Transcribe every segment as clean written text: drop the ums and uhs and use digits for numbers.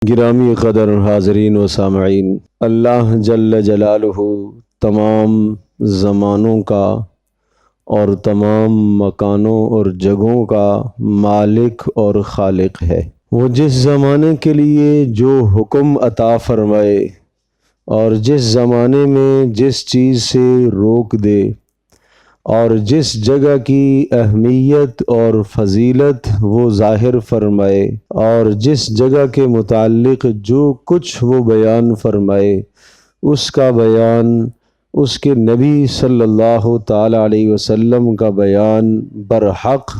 گرامی قدر حاضرین و سامعین، اللہ جل جلالہ تمام زمانوں کا اور تمام مکانوں اور جگہوں کا مالک اور خالق ہے۔ وہ جس زمانے کے لیے جو حکم عطا فرمائے اور جس زمانے میں جس چیز سے روک دے اور جس جگہ کی اہمیت اور فضیلت وہ ظاہر فرمائے اور جس جگہ کے متعلق جو کچھ وہ بیان فرمائے، اس کا بیان اس کے نبی صلی اللہ تعالی علیہ وسلم کا بیان برحق،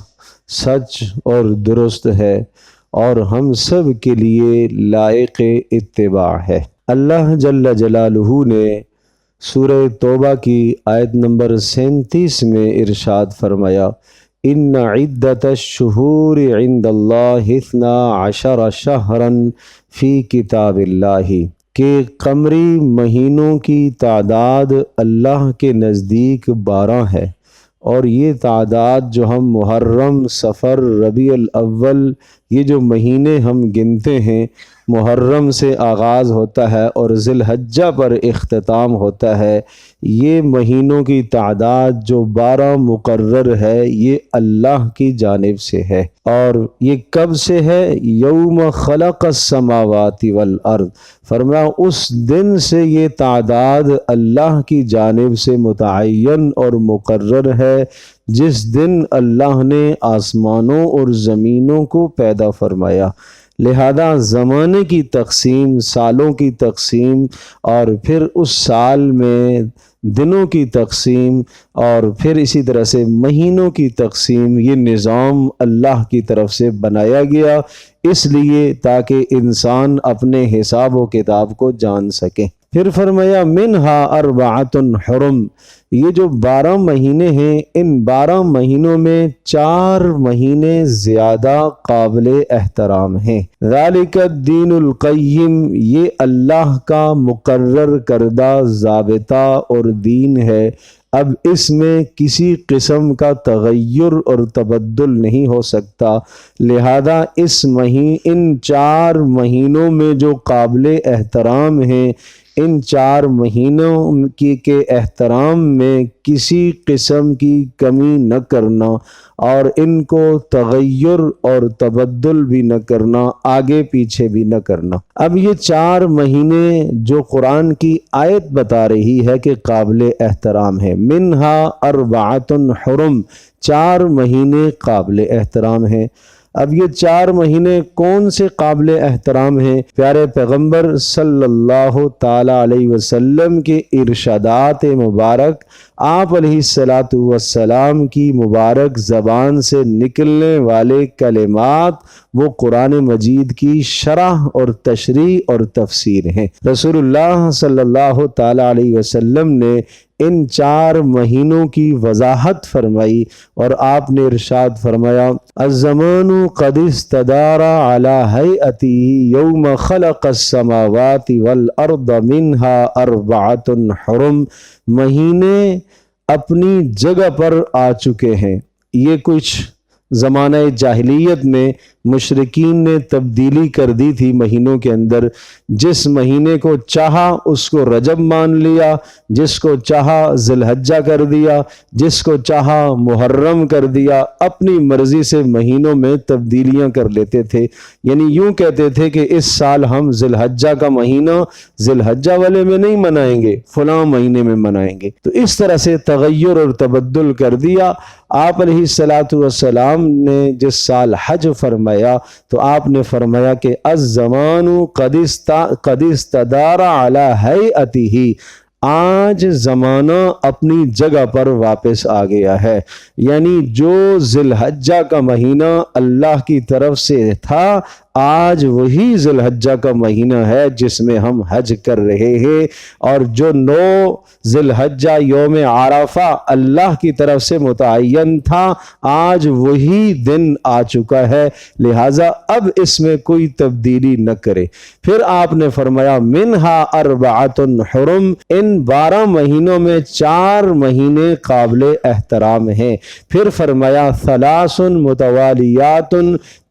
سچ اور درست ہے اور ہم سب کے لیے لائق اتباع ہے۔ اللہ جل جلالہ نے سورہ توبہ کی آیت نمبر 37 میں ارشاد فرمایا، ان عدت الشہور عند اللہ 12 شہرا فی کتاب اللہ، کہ قمری مہینوں کی تعداد اللہ کے نزدیک 12 ہے، اور یہ تعداد جو ہم محرم، صفر، ربیع الاول، یہ جو مہینے ہم گنتے ہیں، محرم سے آغاز ہوتا ہے اور ذی الحجہ پر اختتام ہوتا ہے، یہ مہینوں کی تعداد جو 12 مقرر ہے یہ اللہ کی جانب سے ہے۔ اور یہ کب سے ہے؟ یوم خلق السماوات والارض، فرمایا اس دن سے یہ تعداد اللہ کی جانب سے متعین اور مقرر ہے جس دن اللہ نے آسمانوں اور زمینوں کو پیدا فرمایا۔ لہذا زمانے کی تقسیم، سالوں کی تقسیم اور پھر اس سال میں دنوں کی تقسیم اور پھر اسی طرح سے مہینوں کی تقسیم، یہ نظام اللہ کی طرف سے بنایا گیا، اس لیے تاکہ انسان اپنے حساب و کتاب کو جان سکے۔ پھر فرمایا منہا اربعۃ حرم، یہ جو 12 مہینے ہیں، ان 12 مہینوں میں 4 مہینے زیادہ قابل احترام ہیں۔ ذالک الدین القیم، یہ اللہ کا مقرر کردہ ضابطہ اور دین ہے، اب اس میں کسی قسم کا تغیر اور تبدل نہیں ہو سکتا۔ لہذا ان 4 مہینوں میں جو قابل احترام ہیں، ان 4 مہینوں کے احترام میں کسی قسم کی کمی نہ کرنا اور ان کو تغیر اور تبدل بھی نہ کرنا، آگے پیچھے بھی نہ کرنا۔ اب یہ 4 مہینے جو قرآن کی آیت بتا رہی ہے کہ قابل احترام ہے، منہا اربعۃ حرم، 4 مہینے قابل احترام ہیں۔ اب یہ 4 مہینے کون سے قابل احترام ہیں؟ پیارے پیغمبر صلی اللہ تعالی علیہ وسلم کے ارشادات مبارک، آپ علیہ السلام کی مبارک زبان سے نکلنے والے کلمات، وہ قرآن مجید کی شرح اور تشریح اور تفسیر ہیں۔ رسول اللہ صلی اللہ تعالی علیہ وسلم نے ان 4 مہینوں کی وضاحت فرمائی اور آپ نے ارشاد فرمایا، الزمان قد استدار علی ہیئتہ یوم خلق السماوات والارض منها 4 حرم، مہینے اپنی جگہ پر آ چکے ہیں۔ یہ کچھ زمانہ جاہلیت میں مشرکین نے تبدیلی کر دی تھی مہینوں کے اندر، جس مہینے کو چاہا اس کو رجب مان لیا، جس کو چاہا ذی الحجہ کر دیا، جس کو چاہا محرم کر دیا، اپنی مرضی سے مہینوں میں تبدیلیاں کر لیتے تھے۔ یعنی یوں کہتے تھے کہ اس سال ہم ذی الحجہ کا مہینہ ذی الحجہ والے میں نہیں منائیں گے، فلاں مہینے میں منائیں گے۔ تو اس طرح سے تغیر اور تبدل کر دیا۔ آپ علیہ السلام نے جس سال حج فرمایا تو آپ نے فرمایا کہ الزمان قد استدار علی ہیئتہ، آج زمانہ اپنی جگہ پر واپس آ گیا ہے۔ یعنی جو ذی الحجہ کا مہینہ اللہ کی طرف سے تھا، آج وہی ذی الحجہ کا مہینہ ہے جس میں ہم حج کر رہے ہیں، اور جو 9 ذی الحجہ یوم عرفہ اللہ کی طرف سے متعین تھا، آج وہی دن آ چکا ہے، لہٰذا اب اس میں کوئی تبدیلی نہ کرے۔ پھر آپ نے فرمایا منہا اربعۃ حرم، ان 12 مہینوں میں 4 مہینے قابل احترام ہیں۔ پھر فرمایا ثلاث متوالیات،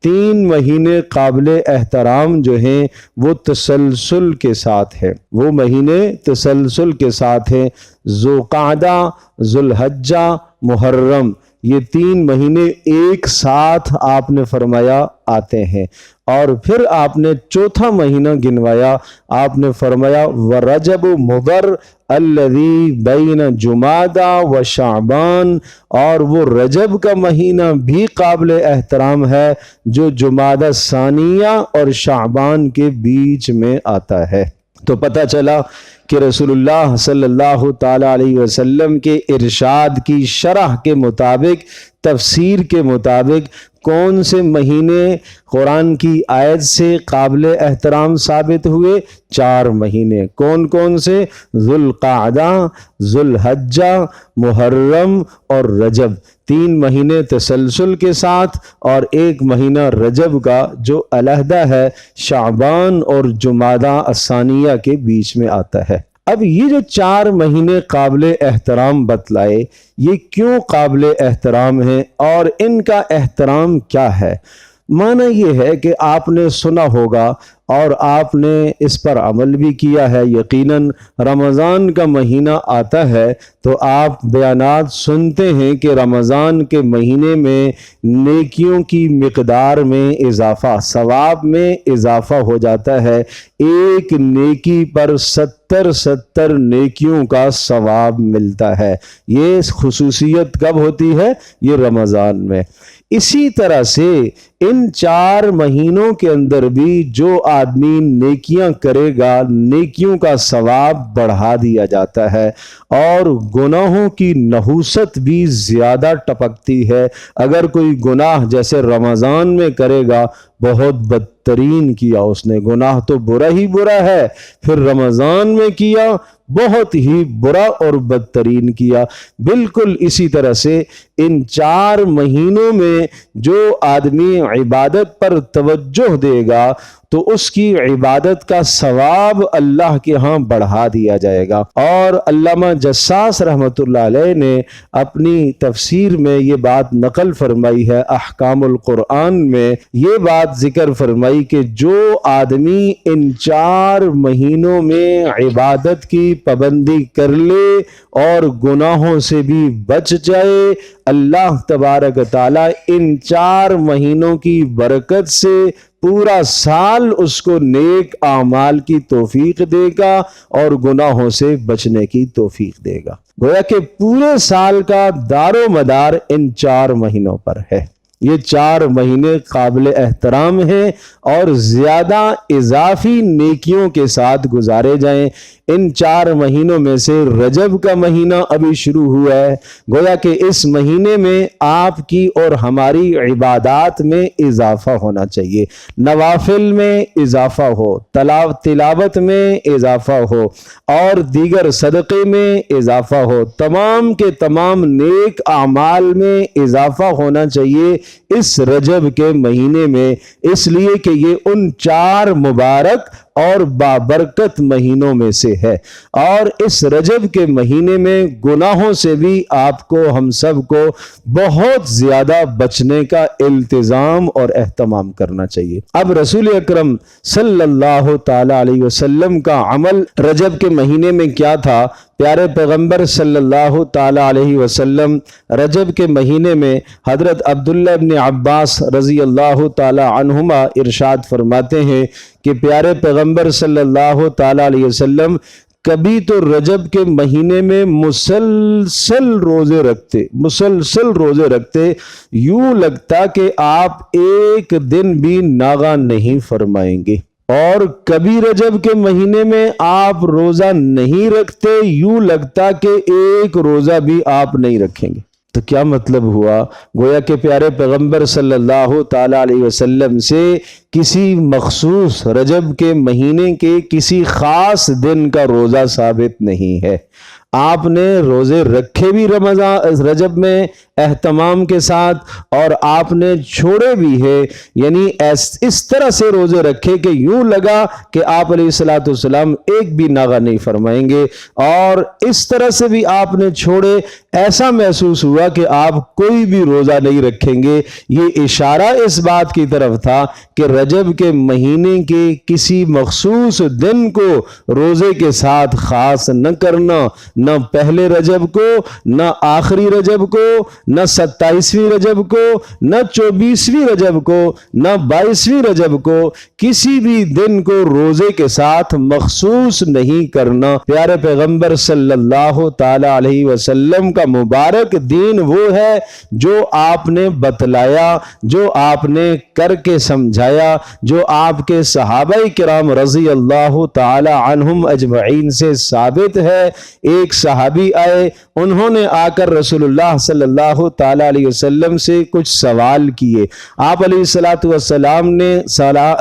3 مہینے قابل احترام جو ہیں وہ تسلسل کے ساتھ ہیں، وہ مہینے تسلسل کے ساتھ ہیں، ذوالقعدہ، ذوالحجہ، محرم، یہ 3 مہینے ایک ساتھ آپ نے فرمایا آتے ہیں۔ اور پھر آپ نے چوتھا مہینہ گنوایا، آپ نے فرمایا وَرَجَبُ مُضَرْ الَّذِي بَيْنَ جُمَادَى وَشَعْبَانَ، اور وہ رجب کا مہینہ بھی قابل احترام ہے جو جمادی ثانیہ اور شعبان کے بیچ میں آتا ہے۔ تو پتہ چلا کہ رسول اللہ صلی اللہ تعالی علیہ وسلم کے ارشاد کی شرح کے مطابق، تفسیر کے مطابق کون سے مہینے قرآن کی آیت سے قابل احترام ثابت ہوئے؟ 4 مہینے۔ کون کون سے؟ ذوالقعدہ، ذوالحجہ، محرم اور رجب، 3 مہینے تسلسل کے ساتھ، اور 1 مہینہ رجب کا جو علیحدہ ہے، شعبان اور جمادی الثانیہ کے بیچ میں آتا ہے۔ اب یہ جو 4 مہینے قابل احترام بتلائے، یہ کیوں قابل احترام ہیں اور ان کا احترام کیا ہے؟ معنی یہ ہے کہ آپ نے سنا ہوگا اور آپ نے اس پر عمل بھی کیا ہے، یقیناً رمضان کا مہینہ آتا ہے تو آپ بیانات سنتے ہیں کہ رمضان کے مہینے میں نیکیوں کی مقدار میں اضافہ، ثواب میں اضافہ ہو جاتا ہے، ایک نیکی پر 70 نیکیوں کا ثواب ملتا ہے۔ یہ خصوصیت کب ہوتی ہے؟ یہ رمضان میں۔ اسی طرح سے ان 4 مہینوں کے اندر بھی جو آدمی نیکیاں کرے گا، نیکیوں کا ثواب بڑھا دیا جاتا ہے اور گناہوں کی نحوست بھی زیادہ ٹپکتی ہے۔ اگر کوئی گناہ جیسے رمضان میں کرے گا، بہت بدترین کیا اس نے، گناہ تو برا ہی برا ہے، پھر رمضان میں کیا بہت ہی برا اور بدترین کیا۔ بالکل اسی طرح سے ان 4 مہینوں میں جو آدمی عبادت پر توجہ دے گا تو اس کی عبادت کا ثواب اللہ کے ہاں بڑھا دیا جائے گا۔ اور علامہ جساس رحمۃ اللہ علیہ نے اپنی تفسیر میں یہ بات نقل فرمائی ہے، احکام القرآن میں یہ بات ذکر فرمائی کہ جو آدمی ان 4 مہینوں میں عبادت کی پابندی کر لے اور گناہوں سے بھی بچ جائے، اللہ تبارک تعالیٰ ان 4 مہینوں کی برکت سے پورا سال اس کو نیک اعمال کی توفیق دے گا اور گناہوں سے بچنے کی توفیق دے گا۔ گویا کہ پورے سال کا دار و مدار ان 4 مہینوں پر ہے۔ یہ 4 مہینے قابل احترام ہیں اور زیادہ اضافی نیکیوں کے ساتھ گزارے جائیں۔ ان 4 مہینوں میں سے رجب کا مہینہ ابھی شروع ہوا ہے، گویا کہ اس مہینے میں آپ کی اور ہماری عبادات میں اضافہ ہونا چاہیے، نوافل میں اضافہ ہو، تلاوت میں اضافہ ہو اور دیگر صدقے میں اضافہ ہو، تمام کے تمام نیک اعمال میں اضافہ ہونا چاہیے اس رجب کے مہینے میں، اس لیے کہ یہ ان 4 مبارک اور بابرکت مہینوں میں سے ہے۔ اور اس رجب کے مہینے میں گناہوں سے بھی آپ کو، ہم سب کو بہت زیادہ بچنے کا التزام اور اہتمام کرنا چاہیے۔ اب رسول اکرم صلی اللہ تعالی علیہ وسلم کا عمل رجب کے مہینے میں کیا تھا؟ پیارے پیغمبر صلی اللہ تعالی علیہ وسلم رجب کے مہینے میں حضرت عبداللہ ابن عباس رضی اللہ تعالی عنہما ارشاد فرماتے ہیں کہ پیارے پیغمبر صلی اللہ تعالی علیہ وسلم کبھی تو رجب کے مہینے میں مسلسل روزے رکھتے، یوں لگتا کہ آپ ایک دن بھی ناغہ نہیں فرمائیں گے، اور کبھی رجب کے مہینے میں آپ روزہ نہیں رکھتے، یوں لگتا کہ ایک روزہ بھی آپ نہیں رکھیں گے۔ تو کیا مطلب ہوا؟ گویا کہ پیارے پیغمبر صلی اللہ تعالی علیہ وسلم سے کسی مخصوص رجب کے مہینے کے کسی خاص دن کا روزہ ثابت نہیں ہے۔ آپ نے روزے رکھے بھی رجب میں اہتمام کے ساتھ، اور آپ نے چھوڑے بھی ہے، یعنی اس طرح سے روزے رکھے کہ یوں لگا کہ آپ علیہ الصلوۃ والسلام ایک بھی ناغہ نہیں فرمائیں گے، اور اس طرح سے بھی آپ نے چھوڑے، ایسا محسوس ہوا کہ آپ کوئی بھی روزہ نہیں رکھیں گے۔ یہ اشارہ اس بات کی طرف تھا کہ رجب کے مہینے کے کسی مخصوص دن کو روزے کے ساتھ خاص نہ کرنا، نہ پہلے رجب کو، نہ آخری رجب کو، نہ 27ویں رجب کو، نہ 24ویں رجب کو، نہ 22ویں رجب کو، کسی بھی دن کو روزے کے ساتھ مخصوص نہیں کرنا۔ پیارے پیغمبر صلی اللہ تعالی علیہ وسلم کا مبارک دین وہ ہے جو آپ نے بتلایا، جو آپ نے کر کے سمجھایا، جو آپ کے صحابہ کرام رضی اللہ تعالی عنہم اجمعین سے ثابت ہے۔ ایک صحابی آئے، انہوں نے آ کر رسول اللہ صلی اللہ تعالی علیہ وسلم سے کچھ سوال کیے، آپ علیہ الصلوۃ والسلام نے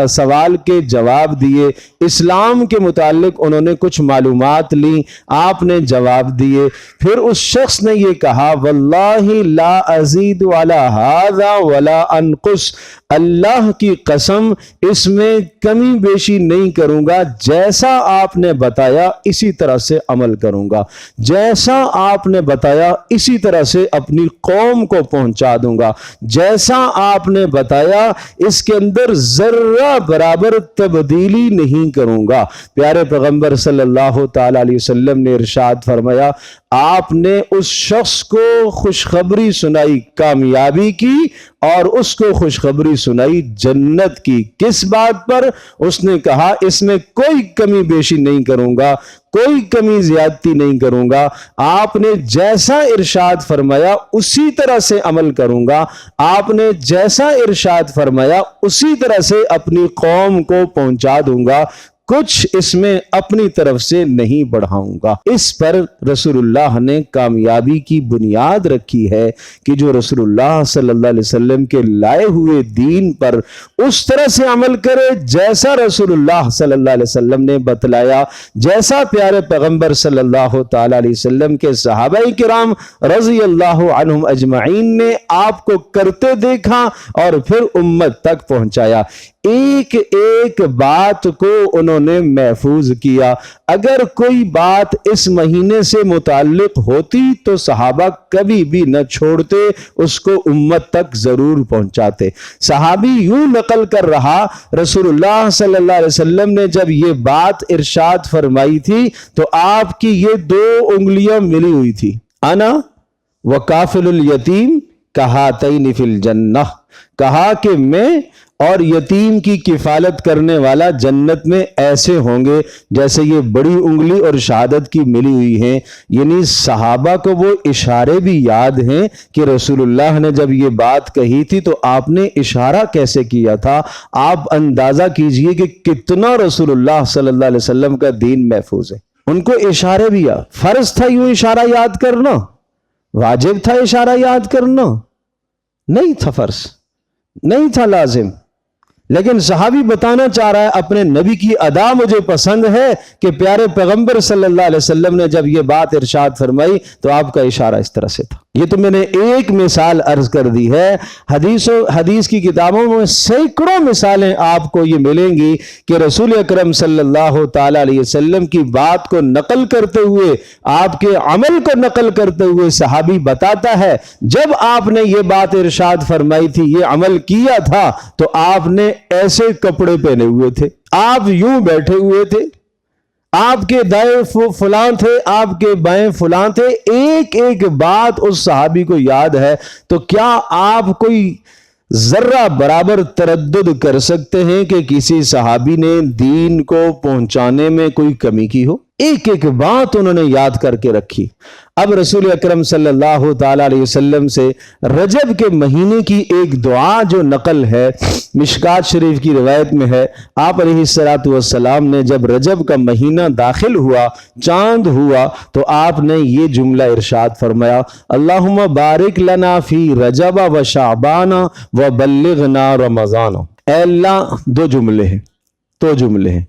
سوال کے جواب دیے، اسلام کے متعلق انہوں نے کچھ معلومات لی، آپ نے جواب دیے۔ پھر اس شخص نے یہ کہا، واللہ لا ازید علی ھذا ولا انقص، اللہ کی قسم اس میں کمی بیشی نہیں کروں گا، جیسا آپ نے بتایا اسی طرح سے عمل کروں گا، جیسا آپ نے بتایا اسی طرح سے اپنی قوم کو پہنچا دوں گا، جیسا آپ نے بتایا اس کے اندر ذرہ برابر تبدیلی نہیں کروں گا۔ پیارے پیغمبر صلی اللہ تعالی علیہ وسلم نے ارشاد فرمایا، آپ نے اس شخص کو خوشخبری سنائی کامیابی کی، اور اس کو خوشخبری سنائی جنت کی۔ کس بات پر؟ اس نے کہا اس میں کوئی کمی بیشی نہیں کروں گا، کوئی کمی زیادتی نہیں کروں گا، آپ نے جیسا ارشاد فرمایا اسی طرح سے عمل کروں گا، آپ نے جیسا ارشاد فرمایا اسی طرح سے اپنی قوم کو پہنچا دوں گا، کچھ اس میں اپنی طرف سے نہیں بڑھاؤں گا۔ اس پر رسول اللہ نے کامیابی کی بنیاد رکھی ہے کہ جو رسول اللہ صلی اللہ علیہ وسلم کے لائے ہوئے دین پر اس طرح سے عمل کرے جیسا رسول اللہ صلی اللہ علیہ وسلم نے بتلایا، جیسا پیارے پیغمبر صلی اللہ تعالی علیہ وسلم کے صحابہ کرام رضی اللہ عنہم اجمعین نے آپ کو کرتے دیکھا اور پھر امت تک پہنچایا۔ ایک ایک بات کو انہوں نے محفوظ کیا۔ اگر کوئی بات اس مہینے سے متعلق ہوتی تو صحابہ کبھی بھی نہ چھوڑتے، اس کو امت تک ضرور پہنچاتے۔ صحابی یوں نقل کر رہا، رسول اللہ صلی اللہ علیہ وسلم نے جب یہ بات ارشاد فرمائی تھی تو آپ کی یہ 2 انگلیاں ملی ہوئی تھی، انا وکافل الیتیم کہاتین فی الجنہ، کہا کہ میں اور یتیم کی کفالت کرنے والا جنت میں ایسے ہوں گے جیسے یہ بڑی انگلی اور شہادت کی ملی ہوئی ہیں۔ یعنی صحابہ کو وہ اشارے بھی یاد ہیں کہ رسول اللہ نے جب یہ بات کہی تھی تو آپ نے اشارہ کیسے کیا تھا۔ آپ اندازہ کیجئے کہ کتنا رسول اللہ صلی اللہ علیہ وسلم کا دین محفوظ ہے۔ ان کو اشارے بھی یاد، فرض تھا یوں اشارہ یاد کرنا، واجب تھا اشارہ یاد کرنا، نہیں تھا فرض، نہیں تھا لازم، لیکن صحابی بتانا چاہ رہا ہے اپنے نبی کی ادا مجھے پسند ہے کہ پیارے پیغمبر صلی اللہ علیہ وسلم نے جب یہ بات ارشاد فرمائی تو آپ کا اشارہ اس طرح سے تھا۔ یہ تو میں نے ایک مثال عرض کر دی ہے، حدیث کی کتابوں میں سینکڑوں مثالیں آپ کو یہ ملیں گی کہ رسول اکرم صلی اللہ تعالی علیہ وسلم کی بات کو نقل کرتے ہوئے، آپ کے عمل کو نقل کرتے ہوئے صحابی بتاتا ہے جب آپ نے یہ بات ارشاد فرمائی تھی، یہ عمل کیا تھا تو آپ نے ایسے کپڑے پہنے ہوئے تھے، آپ یوں بیٹھے ہوئے تھے، آپ کے دائیں فلاں تھے، آپ کے بائیں فلاں تھے، ایک ایک بات اس صحابی کو یاد ہے۔ تو کیا آپ کوئی ذرہ برابر تردد کر سکتے ہیں کہ کسی صحابی نے دین کو پہنچانے میں کوئی کمی کی ہو؟ ایک ایک بات انہوں نے یاد کر کے رکھی۔ اب رسول اکرم صلی اللہ تعالی علیہ وسلم سے رجب کے مہینے کی ایک دعا جو نقل ہے، مشکات شریف کی روایت میں ہے، آپ علیہ الصلوۃ والسلام نے جب رجب کا مہینہ داخل ہوا، چاند ہوا، تو آپ نے یہ جملہ ارشاد فرمایا، اللہم بارک لنا فی رجب و شعبان و بلغنا رمضان۔ اے اللہ، دو جملے ہیں،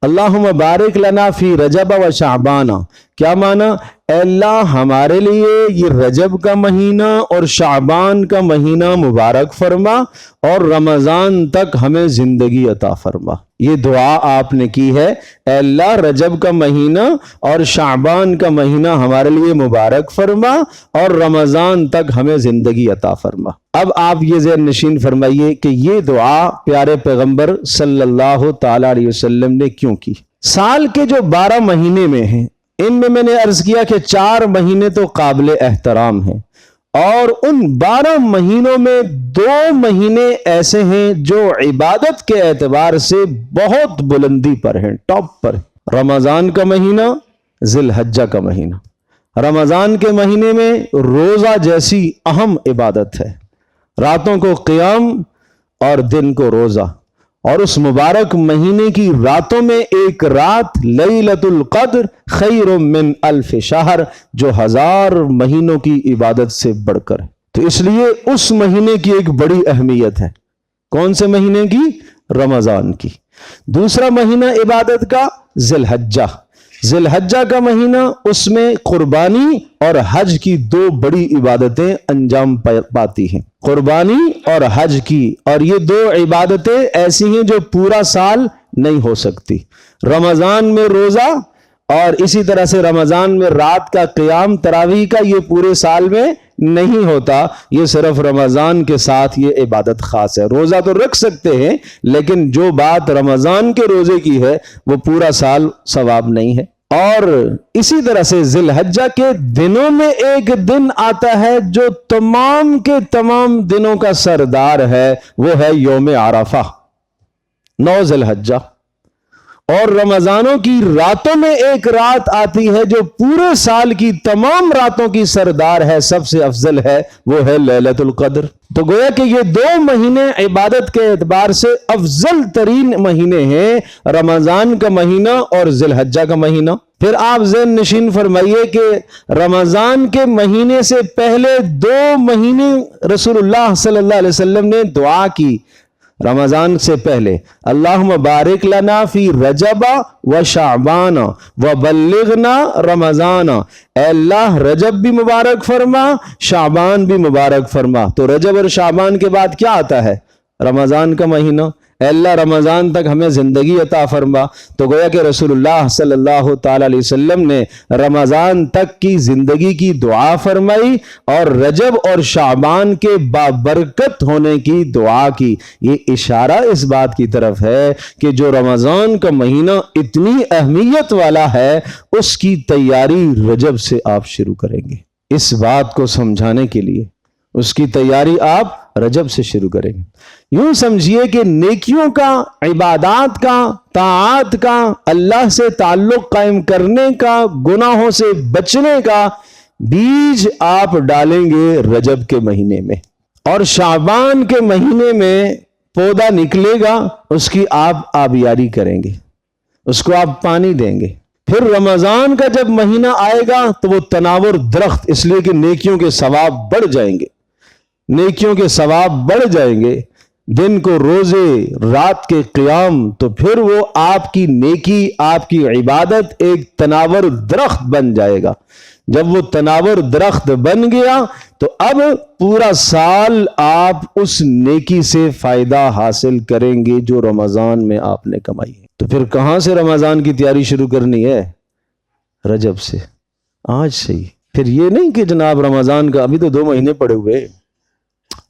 اللہم بارک لنا فی رجب و شعبان، کیا معنی؟ اے اللہ ہمارے لیے یہ رجب کا مہینہ اور شعبان کا مہینہ مبارک فرما، اور رمضان تک ہمیں زندگی عطا فرما۔ یہ دعا آپ نے کی ہے، اے اللہ رجب کا مہینہ اور شعبان کا مہینہ ہمارے لیے مبارک فرما، اور رمضان تک ہمیں زندگی عطا فرما۔ اب آپ یہ ذہن نشین فرمائیے کہ یہ دعا پیارے پیغمبر صلی اللہ تعالی علیہ وسلم نے کیوں کی؟ سال کے جو 12 مہینے میں ہیں، ان میں نے عرض کیا کہ 4 مہینے تو قابل احترام ہیں، اور ان 12 مہینوں میں 2 مہینے ایسے ہیں جو عبادت کے اعتبار سے بہت بلندی پر ہیں، ٹاپ پر۔ رمضان کا مہینہ، ذی الحجہ کا مہینہ۔ رمضان کے مہینے میں روزہ جیسی اہم عبادت ہے، راتوں کو قیام اور دن کو روزہ، اور اس مبارک مہینے کی راتوں میں ایک رات لیلۃ القدر خیر من 1000 شہر، جو 1000 مہینوں کی عبادت سے بڑھ کر ہے۔ تو اس لیے اس مہینے کی ایک بڑی اہمیت ہے۔ کون سے مہینے کی؟ رمضان کی۔ دوسرا مہینہ عبادت کا ذی الحجہ۔ ذی الحجہ کا مہینہ، اس میں قربانی اور حج کی 2 بڑی عبادتیں انجام پاتی ہیں، قربانی اور حج کی، اور یہ 2 عبادتیں ایسی ہیں جو پورا سال نہیں ہو سکتی۔ رمضان میں روزہ، اور اسی طرح سے رمضان میں رات کا قیام تراویح کا، یہ پورے سال میں نہیں ہوتا، یہ صرف رمضان کے ساتھ یہ عبادت خاص ہے۔ روزہ تو رکھ سکتے ہیں، لیکن جو بات رمضان کے روزے کی ہے وہ پورا سال ثواب نہیں ہے۔ اور اسی طرح سے ذی الحجہ کے دنوں میں ایک دن آتا ہے جو تمام کے تمام دنوں کا سردار ہے، وہ ہے یوم عرفہ، 9 ذی الحجہ۔ اور رمضانوں کی راتوں میں ایک رات آتی ہے جو پورے سال کی تمام راتوں کی سردار ہے، سب سے افضل ہے، وہ ہے لیلۃ القدر۔ تو گویا کہ یہ 2 مہینے عبادت کے اعتبار سے افضل ترین مہینے ہیں، رمضان کا مہینہ اور ذی الحجہ کا مہینہ۔ پھر آپ ذہن نشین فرمائیے کہ رمضان کے مہینے سے پہلے 2 مہینے رسول اللہ صلی اللہ علیہ وسلم نے دعا کی رمضان سے پہلے، اللہم بارک لنا فی رجب و شعبان و بلغنا رمضان، اے اللہ رجب بھی مبارک فرما، شعبان بھی مبارک فرما۔ تو رجب اور شعبان کے بعد کیا آتا ہے؟ رمضان کا مہینہ۔ اے اللہ رمضان تک ہمیں زندگی عطا فرما۔ تو گویا کہ رسول اللہ صلی اللہ تعالی علیہ وسلم نے رمضان تک کی زندگی کی دعا فرمائی، اور رجب اور شعبان کے بابرکت ہونے کی دعا کی۔ یہ اشارہ اس بات کی طرف ہے کہ جو رمضان کا مہینہ اتنی اہمیت والا ہے، اس کی تیاری رجب سے آپ شروع کریں گے۔ اس بات کو سمجھانے کے لیے اس کی تیاری آپ رجب سے شروع کریں گے۔ یوں سمجھیے کہ نیکیوں کا، عبادات کا، طاعات کا، اللہ سے تعلق قائم کرنے کا، گناہوں سے بچنے کا بیج آپ ڈالیں گے رجب کے مہینے میں، اور شعبان کے مہینے میں پودا نکلے گا، اس کی آپ آبیاری کریں گے، اس کو آپ پانی دیں گے۔ پھر رمضان کا جب مہینہ آئے گا تو وہ تناور درخت، اس لیے کہ نیکیوں کے ثواب بڑھ جائیں گے، نیکیوں کے ثواب بڑھ جائیں گے، دن کو روزے، رات کے قیام، تو پھر وہ آپ کی نیکی، آپ کی عبادت ایک تناور درخت بن جائے گا۔ جب وہ تناور درخت بن گیا تو اب پورا سال آپ اس نیکی سے فائدہ حاصل کریں گے جو رمضان میں آپ نے کمائی ہے۔ تو پھر کہاں سے رمضان کی تیاری شروع کرنی ہے؟ رجب سے، آج سے ہی۔ پھر یہ نہیں کہ جناب رمضان کا ابھی تو 2 مہینے پڑے ہوئے،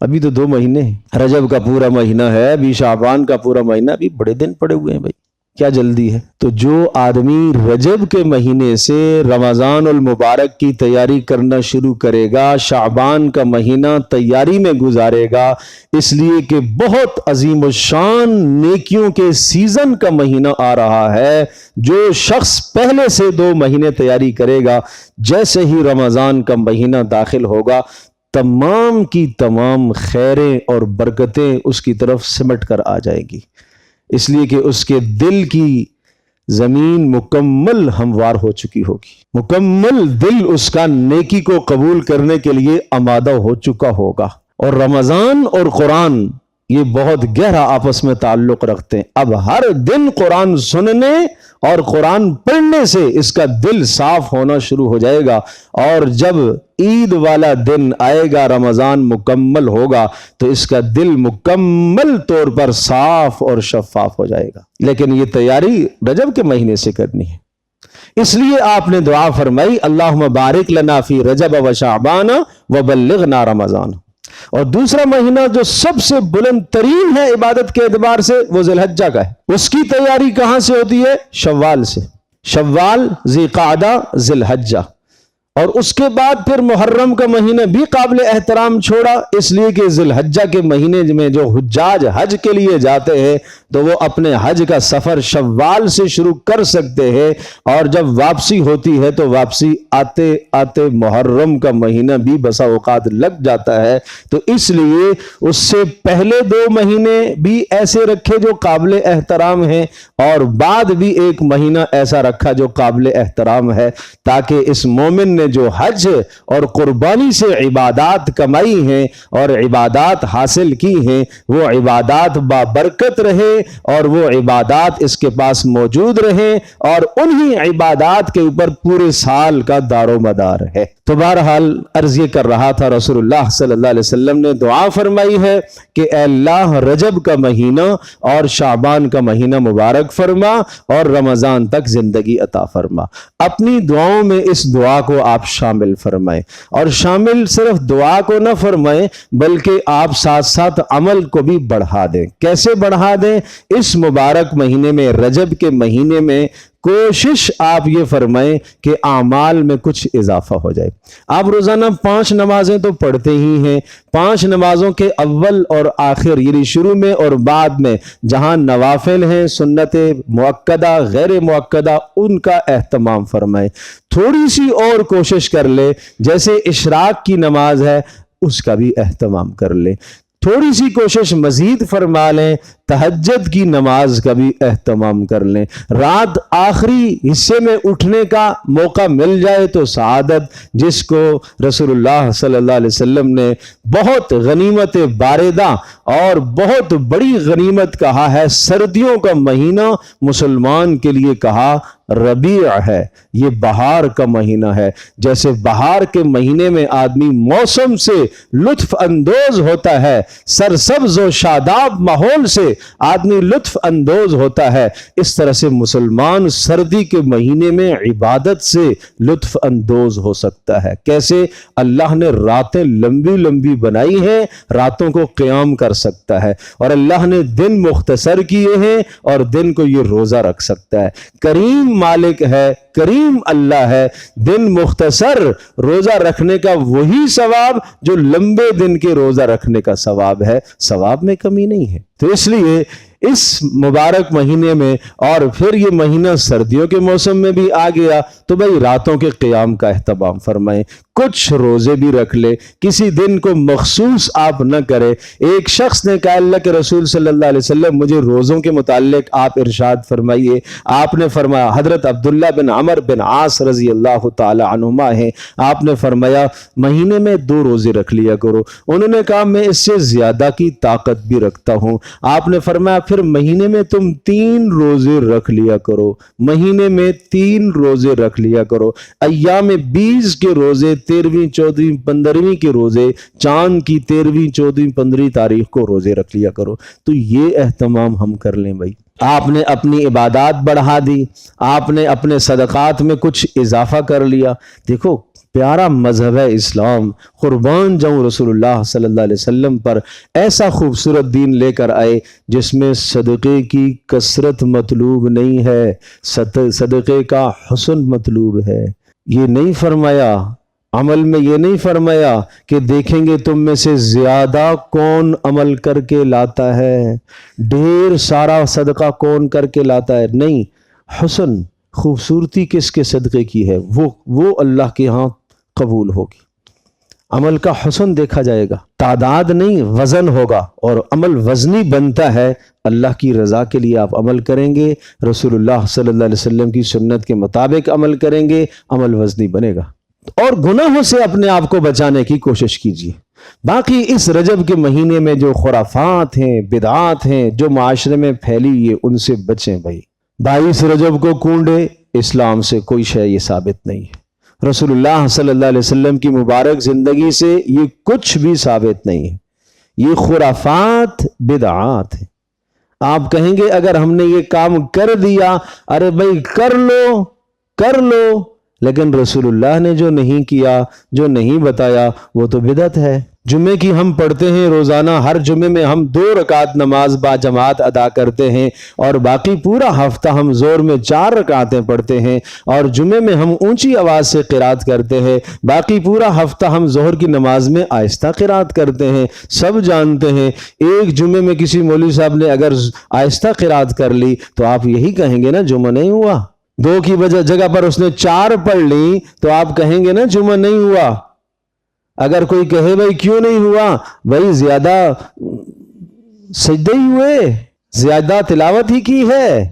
ابھی تو 2 مہینے، رجب کا پورا مہینہ ہے، ابھی شعبان کا پورا مہینہ، ابھی بڑے دن پڑے ہوئے ہیں بھائی۔ کیا جلدی ہے؟ تو جو آدمی رجب کے مہینے سے رمضان المبارک کی تیاری کرنا شروع کرے گا، شعبان کا مہینہ تیاری میں گزارے گا، اس لیے کہ بہت عظیم الشان نیکیوں کے سیزن کا مہینہ آ رہا ہے۔ جو شخص پہلے سے 2 مہینے تیاری کرے گا، جیسے ہی رمضان کا مہینہ داخل ہوگا، تمام کی تمام خیریں اور برکتیں اس کی طرف سمٹ کر آ جائے گی، اس لیے کہ اس کے دل کی زمین مکمل ہموار ہو چکی ہوگی، مکمل دل اس کا نیکی کو قبول کرنے کے لیے آمادہ ہو چکا ہوگا۔ اور رمضان اور قرآن یہ بہت گہرا آپس میں تعلق رکھتے ہیں۔ اب ہر دن قرآن سننے اور قرآن پڑھنے سے اس کا دل صاف ہونا شروع ہو جائے گا، اور جب عید والا دن آئے گا، رمضان مکمل ہوگا، تو اس کا دل مکمل طور پر صاف اور شفاف ہو جائے گا۔ لیکن یہ تیاری رجب کے مہینے سے کرنی ہے، اس لیے آپ نے دعا فرمائی اللہم بارک لنا فی رجب و شعبان وبلغنا رمضان۔ اور دوسرا مہینہ جو سب سے بلند ترین ہے عبادت کے اعتبار سے، وہ ذی الحجہ کا ہے۔ اس کی تیاری کہاں سے ہوتی ہے؟ شوال سے، شوال، ذی قعدہ، ذی الحجہ، اور اس کے بعد پھر محرم کا مہینہ بھی قابل احترام چھوڑا، اس لیے کہ ذی الحجہ کے مہینے میں جو حجاج حج کے لیے جاتے ہیں تو وہ اپنے حج کا سفر شوال سے شروع کر سکتے ہیں، اور جب واپسی ہوتی ہے تو واپسی آتے آتے محرم کا مہینہ بھی بسا اوقات لگ جاتا ہے۔ تو اس لیے اس سے پہلے 2 مہینے بھی ایسے رکھے جو قابل احترام ہیں، اور بعد بھی 1 مہینہ ایسا رکھا جو قابل احترام ہے، تاکہ اس مومن نے جو حج اور قربانی سے عبادات کمائی ہیں اور عبادات حاصل کی ہیں، وہ عبادات بابرکت رہے، اور وہ عبادات اس کے پاس موجود رہیں، اور انہی عبادات کے اوپر پورے سال کا دار و مدار ہے۔ تو بہرحال عرض یہ کر رہا تھا، رسول اللہ صلی اللہ علیہ وسلم نے دعا فرمائی ہے کہ اے اللہ رجب کا مہینہ اور شعبان کا مہینہ مبارک فرما، اور رمضان تک زندگی عطا فرما۔ اپنی دعاؤں میں اس دعا کو آپ شامل فرمائیں، اور شامل صرف دعا کو نہ فرمائیں بلکہ آپ ساتھ ساتھ عمل کو بھی بڑھا دیں۔ کیسے بڑھا دیں؟ اس مبارک مہینے میں، رجب کے مہینے میں کوشش آپ یہ فرمائیں کہ اعمال میں کچھ اضافہ ہو جائے۔ آپ روزانہ 5 نمازیں تو پڑھتے ہی ہیں، 5 نمازوں کے اول اور آخر، یعنی شروع میں اور بعد میں جہاں نوافل ہیں، سنت مؤکدہ، غیر مؤکدہ، ان کا اہتمام فرمائیں۔ تھوڑی سی اور کوشش کر لے، جیسے اشراق کی نماز ہے اس کا بھی اہتمام کر لے۔ تھوڑی سی کوشش مزید فرما لیں، تہجد کی نماز کا بھی اہتمام کر لیں۔ رات آخری حصے میں اٹھنے کا موقع مل جائے تو سعادت، جس کو رسول اللہ صلی اللہ علیہ وسلم نے بہت غنیمت باردہ اور بہت بڑی غنیمت کہا ہے۔ سردیوں کا مہینہ مسلمان کے لیے کہا ربیع ہے، یہ بہار کا مہینہ ہے۔ جیسے بہار کے مہینے میں آدمی موسم سے لطف اندوز ہوتا ہے، سرسبز و شاداب ماحول سے آدمی لطف اندوز ہوتا ہے، اس طرح سے مسلمان سردی کے مہینے میں عبادت سے لطف اندوز ہو سکتا ہے۔ کیسے؟ اللہ نے راتیں لمبی لمبی بنائی ہیں، راتوں کو قیام کر سکتا ہے، اور اللہ نے دن مختصر کیے ہیں اور دن کو یہ روزہ رکھ سکتا ہے۔ کریم مالک ہے، کریم اللہ ہے، دن مختصر روزہ رکھنے کا وہی ثواب جو لمبے دن کے روزہ رکھنے کا ثواب ہے، ثواب میں کمی نہیں ہے۔ تو اس لیے اس مبارک مہینے میں، اور پھر یہ مہینہ سردیوں کے موسم میں بھی آ گیا، تو بھئی راتوں کے قیام کا اہتمام فرمائیں، کچھ روزے بھی رکھ لے، کسی دن کو مخصوص آپ نہ کرے۔ ایک شخص نے کہا اللہ کے رسول صلی اللہ علیہ وسلم مجھے روزوں کے متعلق آپ ارشاد فرمائیے۔ آپ نے فرمایا، حضرت عبداللہ بن عمر بن عاص رضی اللہ تعالی عنہما ہیں، آپ نے فرمایا مہینے میں 2 روزے رکھ لیا کرو۔ انہوں نے کہا میں اس سے زیادہ کی طاقت بھی رکھتا ہوں۔ آپ نے فرمایا پھر مہینے میں تم 3 روزے رکھ لیا کرو، مہینے میں 3 روزے رکھ لیا کرو۔ ایام 20 کے روزے، 13ویں 14ویں 15ویں کے روزے، چاند کی 13ویں 14ویں 15ویں تاریخ کو روزے رکھ لیا کرو۔ تو یہ اہتمام ہم کر لیں بھائی۔ آپ نے اپنی عبادات بڑھا دی، آپ نے اپنے صدقات میں کچھ اضافہ کر لیا۔ دیکھو پیارا مذہب ہے اسلام، قربان جاؤں رسول اللہ صلی اللہ علیہ وسلم پر، ایسا خوبصورت دین لے کر آئے جس میں صدقے کی کثرت مطلوب نہیں ہے، صدقے کا حسن مطلوب ہے۔ یہ نہیں فرمایا، عمل میں یہ نہیں فرمایا کہ دیکھیں گے تم میں سے زیادہ کون عمل کر کے لاتا ہے، ڈھیر سارا صدقہ کون کر کے لاتا ہے، نہیں، حسن، خوبصورتی کس کے صدقے کی ہے وہ اللہ کے ہاں قبول ہوگی۔ عمل کا حسن دیکھا جائے گا، تعداد نہیں وزن ہوگا، اور عمل وزنی بنتا ہے اللہ کی رضا کے لیے آپ عمل کریں گے، رسول اللہ صلی اللہ علیہ وسلم کی سنت کے مطابق عمل کریں گے، عمل وزنی بنے گا۔ اور گناہوں سے اپنے آپ کو بچانے کی کوشش کیجیے۔ باقی اس رجب کے مہینے میں جو خرافات ہیں، بدعات ہیں جو معاشرے میں پھیلی ہوئی، ان سے بچیں بھائی۔ 22 رجب کو کونڈے، اسلام سے کوئی شے یہ ثابت نہیں ہے، رسول اللہ صلی اللہ علیہ وسلم کی مبارک زندگی سے یہ کچھ بھی ثابت نہیں ہے، یہ خرافات بدعات ہیں۔ آپ کہیں گے اگر ہم نے یہ کام کر دیا، ارے بھائی کر لو، لیکن رسول اللہ نے جو نہیں کیا، جو نہیں بتایا، وہ تو بدعت ہے۔ جمعے کی ہم پڑھتے ہیں روزانہ، ہر جمعے میں ہم 2 رکعت نماز با جماعت ادا کرتے ہیں، اور باقی پورا ہفتہ ہم زور میں 4 رکعتیں پڑھتے ہیں، اور جمعے میں ہم اونچی آواز سے قرات کرتے ہیں، باقی پورا ہفتہ ہم ظہر کی نماز میں آہستہ قرات کرتے ہیں۔ سب جانتے ہیں ایک جمعے میں کسی مولوی صاحب نے اگر آہستہ قرات کر لی تو آپ یہی کہیں گے نا جمعہ نہیں ہوا، 2 کی جگہ پر اس نے 4 پڑھ لی تو آپ کہیں گے نا جمعہ نہیں ہوا۔ اگر کوئی کہے بھائی کیوں نہیں ہوا، بھائی زیادہ سجدے ہی ہوئے، زیادہ تلاوت ہی کی ہے،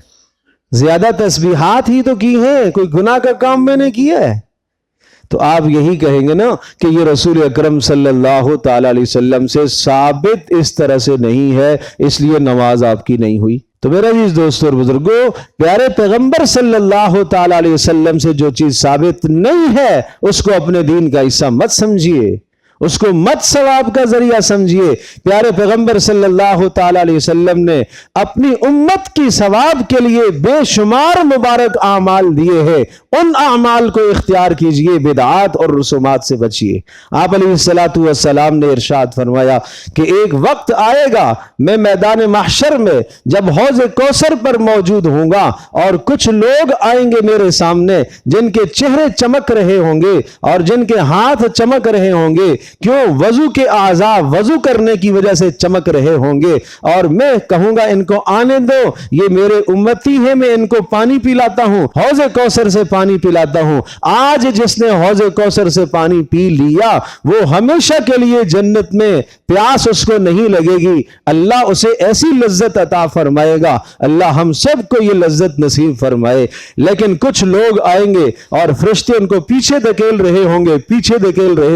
زیادہ تسبیحات ہی تو کی ہیں، کوئی گناہ کا کام میں نے کیا ہے، تو آپ یہی کہیں گے نا کہ یہ رسول اکرم صلی اللہ تعالی علیہ وسلم سے ثابت اس طرح سے نہیں ہے، اس لیے نماز آپ کی نہیں ہوئی۔ تو میرے عزیز دوستو اور بزرگوں، پیارے پیغمبر صلی اللہ تعالی علیہ وسلم سے جو چیز ثابت نہیں ہے اس کو اپنے دین کا حصہ مت سمجھیے، اس کو مت ثواب کا ذریعہ سمجھیے۔ پیارے پیغمبر صلی اللہ تعالی علیہ وسلم نے اپنی امت کی ثواب کے لیے بے شمار مبارک اعمال دیے ہیں، ان اعمال کو اختیار کیجئے، بدعات اور رسومات سے بچیے۔ آپ علیہ السلام نے ارشاد فرمایا کہ ایک وقت آئے گا میں میدان محشر میں جب حوض کوثر پر موجود ہوں گا، اور کچھ لوگ آئیں گے میرے سامنے جن کے چہرے چمک رہے ہوں گے اور جن کے ہاتھ چمک رہے ہوں گے، کیوں؟ وضو کے اعضاء وضو کرنے کی وجہ سے چمک رہے ہوں گے، اور میں کہوں گا ان کو آنے دو، یہ میرے امتی ہیں، میں ان کو پانی پلاتا ہوں، حوض کوثر سے پانی پلاتا ہوں۔ آج جس نے حوض کوثر سے پانی پی لیا وہ ہمیشہ کے لیے جنت میں پیاس اس کو نہیں لگے گی، اللہ اسے ایسی لذت عطا فرمائے گا، اللہ ہم سب کو یہ لذت نصیب فرمائے۔ لیکن کچھ لوگ آئیں گے اور فرشتے ان کو پیچھے دھکیل رہے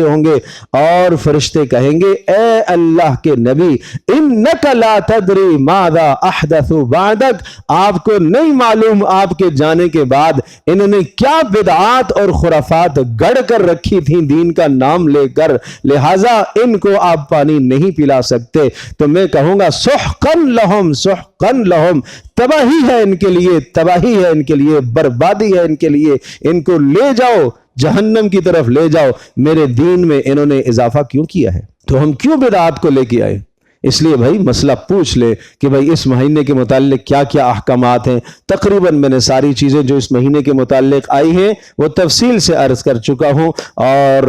ہوں گے، اور فرشتے کہیں گے اے اللہ کے نبی انک لا تدری ماذا احدث بعدک، آپ کو نہیں معلوم آپ کے جانے کے بعد انہوں نے کیا بدعات اور خرافات گڑ کر رکھی تھیں دین کا نام لے کر، لہٰذا ان کو آپ پانی نہیں پلا سکتے۔ تو میں کہوں گا سحقن لہم، سحقن لہم، تباہی ہے ان کے لیے، تباہی ہے ان کے لیے، بربادی ہے ان کے لیے، ان کو لے جاؤ جہنم کی طرف لے جاؤ۔ میرے دین میں انہوں نے اضافہ کیوں کیا ہے؟ تو ہم کیوں بدعات کو لے کے آئے؟ اس لیے بھائی مسئلہ پوچھ لے کہ بھائی اس مہینے کے متعلق کیا کیا احکامات ہیں۔ تقریباً میں نے ساری چیزیں جو اس مہینے کے متعلق آئی ہیں وہ تفصیل سے عرض کر چکا ہوں، اور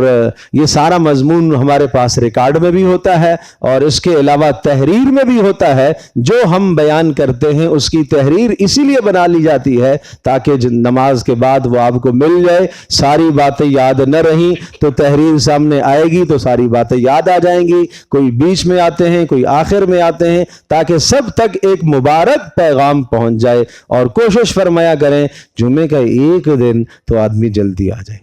یہ سارا مضمون ہمارے پاس ریکارڈ میں بھی ہوتا ہے، اور اس کے علاوہ تحریر میں بھی ہوتا ہے۔ جو ہم بیان کرتے ہیں اس کی تحریر اسی لیے بنا لی جاتی ہے تاکہ نماز کے بعد وہ آپ کو مل جائے۔ ساری باتیں یاد نہ رہیں تو تحریر سامنے آئے گی تو ساری باتیں یاد آ جائیں گی، کوئی بیچ میں آتے ہیں، کوئی آخر میں آتے ہیں، تاکہ سب تک ایک مبارک پیغام پہنچ جائے۔ اور کوشش فرمایا کریں جمعے کا ایک دن تو آدمی جلدی آ جائے،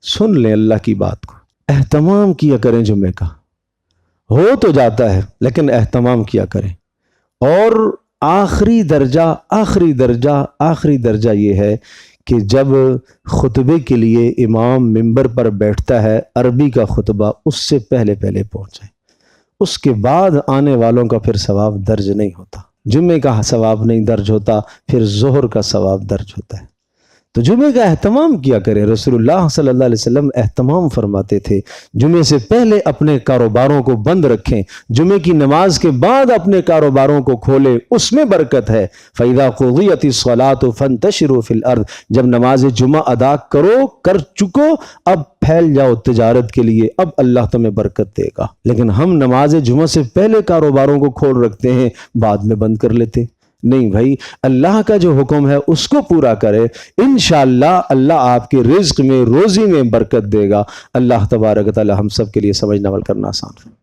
سن لیں اللہ کی بات کو، اہتمام کیا کریں، جمعے کا ہو تو جاتا ہے لیکن اہتمام کیا کریں۔ اور آخری درجہ یہ ہے کہ جب خطبے کے لیے امام منبر پر بیٹھتا ہے، عربی کا خطبہ اس سے پہلے پہنچ جائے، اس کے بعد آنے والوں کا پھر ثواب درج نہیں ہوتا۔ جمعے کا ثواب نہیں درج ہوتا، پھر ظہر کا ثواب درج ہوتا ہے۔ تو جمعے کا اہتمام کیا کریں۔ رسول اللہ صلی اللہ علیہ وسلم اہتمام فرماتے تھے، جمعے سے پہلے اپنے کاروباروں کو بند رکھیں، جمعے کی نماز کے بعد اپنے کاروباروں کو کھولیں، اس میں برکت ہے۔ فَإِذَا قُضِيَتِ الصَّلَاةُ فَانْتَشِرُوا فِي الْأَرْضِ، جب نماز جمعہ ادا کر چکو، اب پھیل جاؤ تجارت کے لیے، اب اللہ تمہیں برکت دے گا۔ لیکن ہم نماز جمعہ سے پہلے کاروباروں کو کھول رکھتے ہیں، بعد میں بند کر لیتے۔ نہیں بھائی، اللہ کا جو حکم ہے اس کو پورا کرے، انشاءاللہ اللہ آپ کے رزق میں، روزی میں برکت دے گا۔ اللہ تبارک و تعالی ہم سب کے لیے سمجھنا عمل کرنا آسان ہے۔